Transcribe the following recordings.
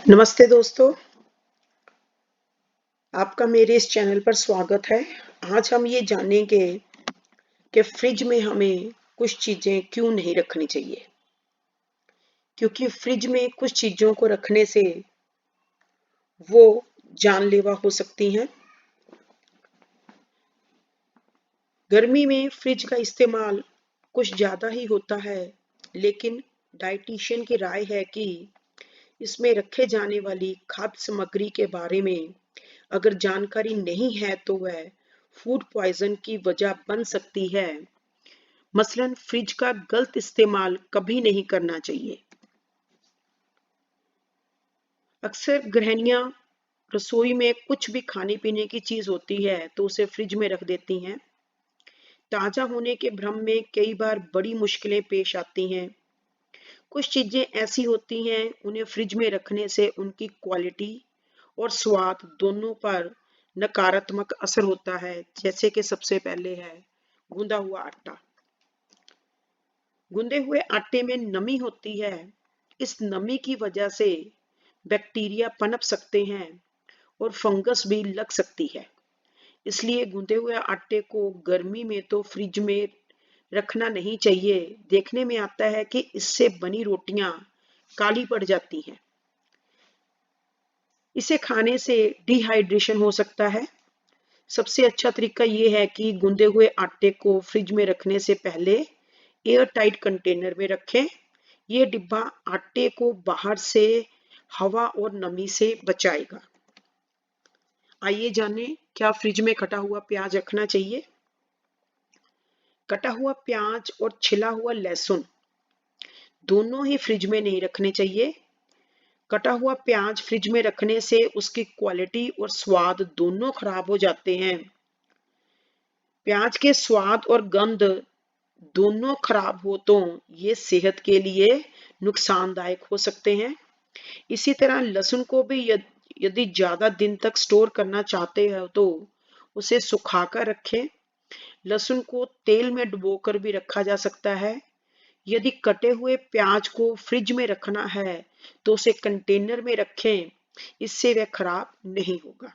नमस्ते दोस्तों, आपका मेरे इस चैनल पर स्वागत है। आज हम ये जानेंगे कि फ्रिज में हमें कुछ चीजें क्यों नहीं रखनी चाहिए, क्योंकि फ्रिज में कुछ चीजों को रखने से वो जानलेवा हो सकती हैं। गर्मी में फ्रिज का इस्तेमाल कुछ ज्यादा ही होता है, लेकिन डाइटिशियन की राय है कि इसमें रखे जाने वाली खाद्य सामग्री के बारे में अगर जानकारी नहीं है तो वह फूड पॉइजन की वजह बन सकती है। मसलन फ्रिज का गलत इस्तेमाल कभी नहीं करना चाहिए। अक्सर गृहिणियां रसोई में कुछ भी खाने पीने की चीज होती है तो उसे फ्रिज में रख देती हैं। ताजा होने के भ्रम में कई बार बड़ी मुश्किलें पेश आती हैं। कुछ चीजें ऐसी होती हैं उन्हें फ्रिज में रखने से उनकी क्वालिटी और स्वाद दोनों पर नकारात्मक असर होता है। जैसे कि सबसे पहले है गूंदा हुआ आटा। गूंदे हुए आटे में नमी होती है। इस नमी की वजह से बैक्टीरिया पनप सकते हैं और फंगस भी लग सकती है। इसलिए गूंदे हुए आटे को गर्मी में तो फ्रिज में रखना नहीं चाहिए। देखने में आता है कि इससे बनी रोटियां काली पड़ जाती हैं। इसे खाने से डिहाइड्रेशन हो सकता है। सबसे अच्छा तरीका ये है कि गूंदे हुए आटे को फ्रिज में रखने से पहले एयर टाइट कंटेनर में रखें। ये डिब्बा आटे को बाहर से हवा और नमी से बचाएगा। आइए जानें, क्या फ्रिज में कटा हुआ प्याज रखना चाहिए? कटा हुआ प्याज और छिला हुआ लहसुन दोनों ही फ्रिज में नहीं रखने चाहिए। कटा हुआ प्याज फ्रिज में रखने से उसकी क्वालिटी और स्वाद दोनों खराब हो जाते हैं। प्याज के स्वाद और गंध दोनों खराब हो तो ये सेहत के लिए नुकसानदायक हो सकते हैं। इसी तरह लहसुन को भी यदि ज्यादा दिन तक स्टोर करना चाहते हो तो उसे सुखाकर रखें। लहसुन को तेल में डुबोकर भी रखा जा सकता है। यदि कटे हुए प्याज को फ्रिज में रखना है तो उसे कंटेनर में रखें, इससे वह खराब नहीं होगा।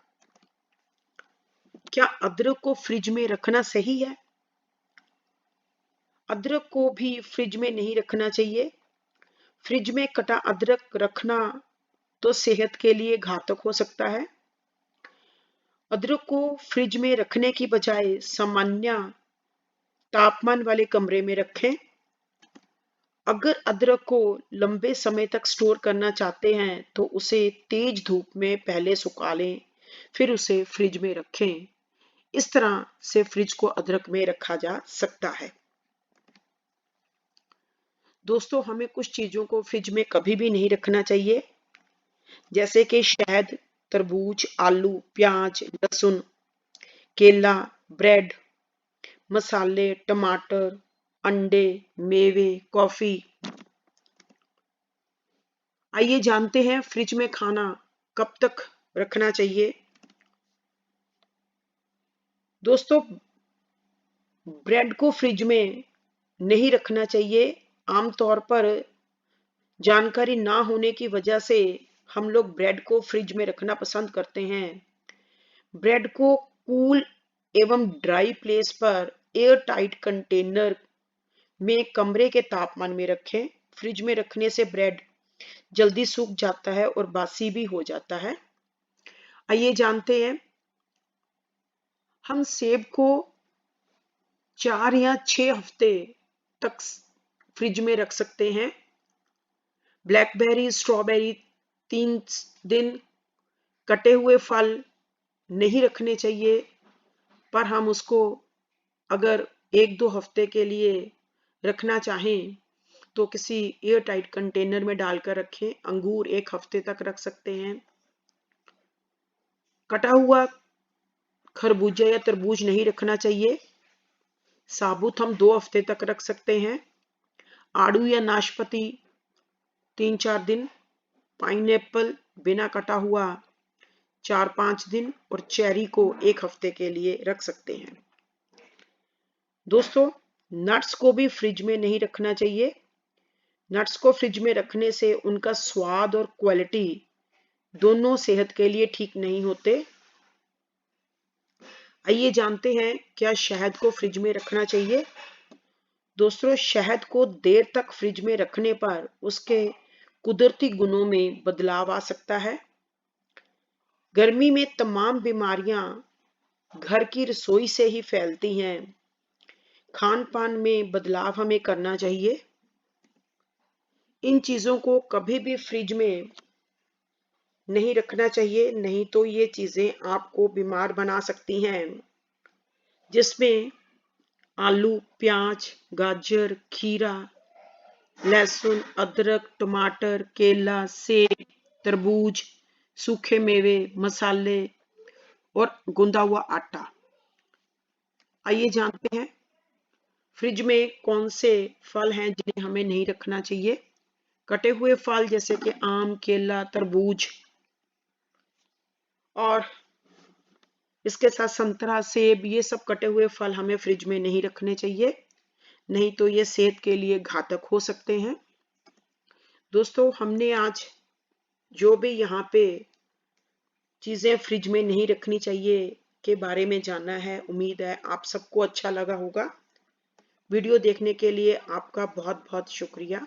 क्या अदरक को फ्रिज में रखना सही है? अदरक को भी फ्रिज में नहीं रखना चाहिए। फ्रिज में कटा अदरक रखना तो सेहत के लिए घातक हो सकता है। अदरक को फ्रिज में रखने की बजाय सामान्य तापमान वाले कमरे में रखें। अगर अदरक को लंबे समय तक स्टोर करना चाहते हैं तो उसे तेज धूप में पहले सुखा लें, फिर उसे फ्रिज में रखें। इस तरह से फ्रिज को अदरक में रखा जा सकता है। दोस्तों, हमें कुछ चीजों को फ्रिज में कभी भी नहीं रखना चाहिए, जैसे कि शहद, तरबूज, आलू, प्याज, लहसुन, केला, ब्रेड, मसाले, टमाटर, अंडे, मेवे, कॉफी। आइए जानते हैं फ्रिज में खाना कब तक रखना चाहिए। दोस्तों, ब्रेड को फ्रिज में नहीं रखना चाहिए। आमतौर पर जानकारी ना होने की वजह से हम लोग ब्रेड को फ्रिज में रखना पसंद करते हैं। ब्रेड को कूल एवं ड्राई प्लेस पर एयर टाइट कंटेनर में कमरे के तापमान में रखें। फ्रिज में रखने से ब्रेड जल्दी सूख जाता है और बासी भी हो जाता है। आइए जानते हैं, हम सेब को 4 या 6 हफ्ते तक फ्रिज में रख सकते हैं। ब्लैकबेरी, स्ट्रॉबेरी 3 दिन। कटे हुए फल नहीं रखने चाहिए, पर हम उसको अगर 1-2 हफ्ते के लिए रखना चाहें तो किसी एयर टाइट कंटेनर में डालकर रखें। अंगूर 1 हफ्ते तक रख सकते हैं। कटा हुआ खरबूजा या तरबूज नहीं रखना चाहिए। साबुत हम 2 हफ्ते तक रख सकते हैं। आड़ू या नाशपाती 3-4 दिन। पाइनएप्पल बिना कटा हुआ 4-5 दिन और चेरी को 1 हफ्ते के लिए रख सकते हैं। दोस्तों, नट्स को भी फ्रिज में नहीं रखना चाहिए। नट्स को फ्रिज में रखने से उनका स्वाद और क्वालिटी दोनों सेहत के लिए ठीक नहीं होते। आइए जानते हैं क्या शहद को फ्रिज में रखना चाहिए। दोस्तों, शहद को देर तक फ्रिज में रखने पर उसके कुदरती गुणों में बदलाव आ सकता है। गर्मी में तमाम बीमारियां घर की रसोई से ही फैलती हैं। खान पान में बदलाव हमें करना चाहिए। इन चीजों को कभी भी फ्रिज में नहीं रखना चाहिए, नहीं तो ये चीजें आपको बीमार बना सकती हैं, जिसमें आलू, प्याज, गाजर, खीरा, लहसुन, अदरक, टमाटर, केला, सेब, तरबूज, सूखे मेवे, मसाले और गूंदा हुआ आटा। आइए जानते हैं फ्रिज में कौन से फल हैं जिन्हें हमें नहीं रखना चाहिए। कटे हुए फल जैसे कि आम, केला, तरबूज और इसके साथ संतरा, सेब, ये सब कटे हुए फल हमें फ्रिज में नहीं रखने चाहिए, नहीं तो ये सेहत के लिए घातक हो सकते हैं। दोस्तों, हमने आज जो भी यहाँ पे चीजें फ्रिज में नहीं रखनी चाहिए के बारे में जाना है, उम्मीद है आप सबको अच्छा लगा होगा। वीडियो देखने के लिए आपका बहुत बहुत शुक्रिया।